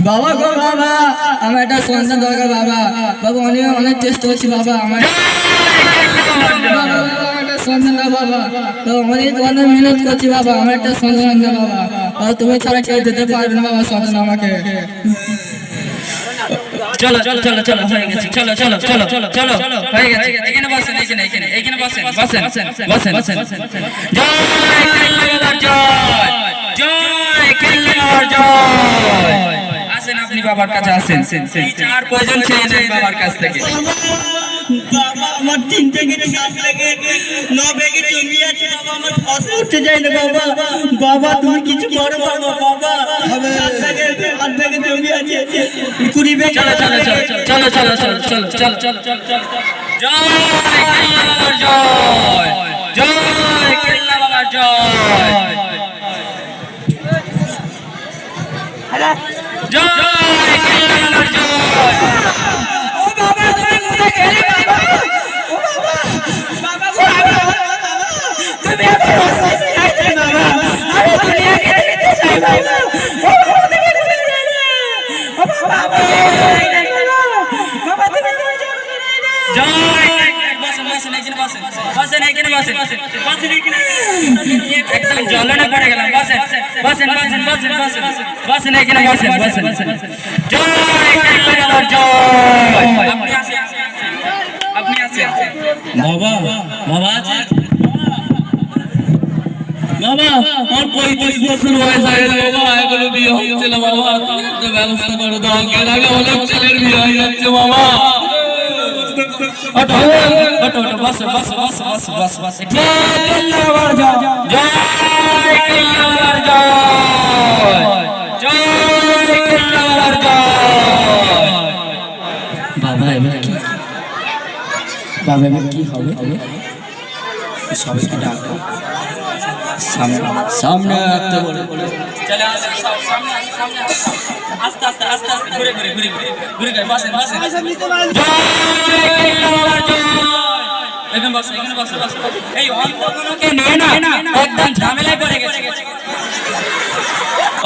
বাবা গো বাবা, আমার একটা সন্তান দরকার বাবা। বাবা অনেক চেষ্টা করছি বাবা, আমার একটা সন্তান দাও বাবা। অনেক মেহনত করছি বাবা, আমার একটা সন্তান দাও বাবা। তুমি ছাড়া কেউ দিতে পারবে না বাবা সন্তান আমাকে। চলো চলো চলো চলো হয়ে গেছে, চলো চলো চলো চলো চলো হয়ে গেছে। এখানে বসেন, এখানে বসেন বসেন বসেন বসেন। জয় বাবার জয়, জয় বাবার জয়। আসেন আপনি বাবার কাছে আসেন, এই চার প্রয়োজন চেয়ে নেন বাবার কাছ থেকে। বাবা আমার 3 থেকে 7 থেকে 9 বেগে জমি আছে বাবা, আমার ফসল উঠতে যায় না বাবা। বাবা তুমি কিছু করো বাবা। বাবা 7 থেকে 8 বেগে জমি আছে, 20 বেগে। চলো চলো চলো চলো চলো চলো চলো চলো চলো চলো চলো। জয় বাবার জয়, জয় কেল্লা বাবার জয়, জয় কেল্লা বাবার জয়। ও বাবা তুমি কোথায় গেলে বাবা? ও বাবা, বাবা তুমি আমার রাস্তায় যাইতে বাবা, আমি দুনিয়া ছেড়ে যেতে চাই বাবা। ও বাবা তুমি কোথায় গেলে? ও বাবা বাবা তুমি দূর চলে গেলে। জয় বসেন বসেন এখানে বসেন বসেন এখানে বসেন বসেন এখানে। একদম জলনে পড়ে গেলাম, বসেন বসেন বসেন বসেন বসেন বসেন এখানে বসেন বসেন। জয় কেল্লা বাবার জয়। আপনি আসেন, আপনি আসেন। বাবা বাবা আছে বাবা, আমার 35 বছর বয়স হয়ে গেল বাবা, এখনো বিয়ে হচ্ছে না বাবা। একটা ব্যবস্থা করে দাও, এর আগে অনেক ছেলের বিয়ে হয়ে যাচ্ছে বাবা। ওঠো ওঠো ওঠো বসো বসো বসো বসো বসো বসো। জয় কেল্লা বাবার জয়, জয় কেল্লা বাবার জয়, জয় কেল্লা বাবার জয়। বাবা এবার কি, বাবা এবার কি হবে? সবাইকে ডাকো, সামনে আসতে বলে। চলে আসেন সব সামনে আসেন, সামনে আসেন। আস্তে আস্তে আস্তে আস্তে ঘুরে ঘুরে ঘুরে ঘুরে ঘুরে ঘুরে বসেন বসেন। জয় কেল্লা বাবার জয়। এখানে বসো এখানে বসো। এই অন্ধগুলোকে নিয়ে না একদম ঝামেলায় পড়ে গেছে,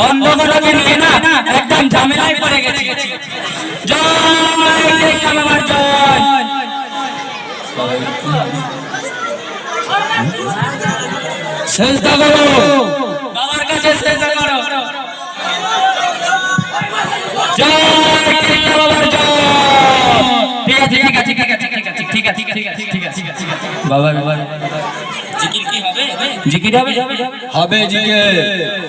অন্ধগুলোকে নিয়ে না একদম ঝামেলায় পড়ে গেছে। জয় কেল্লা বাবার জয়। সেজদা করো বাবার কাছে, সেজদা করো। জয় কেল্লা বাবার জয়। ঠিক আছে ঠিক আছে ঠিক আছে ঠিক আছে ঠিক আছে ঠিক আছে ঠিক আছে ঠিক আছে। বাবা। বাবা জিকির কি হবে? জিকির হবে হবে জিকে।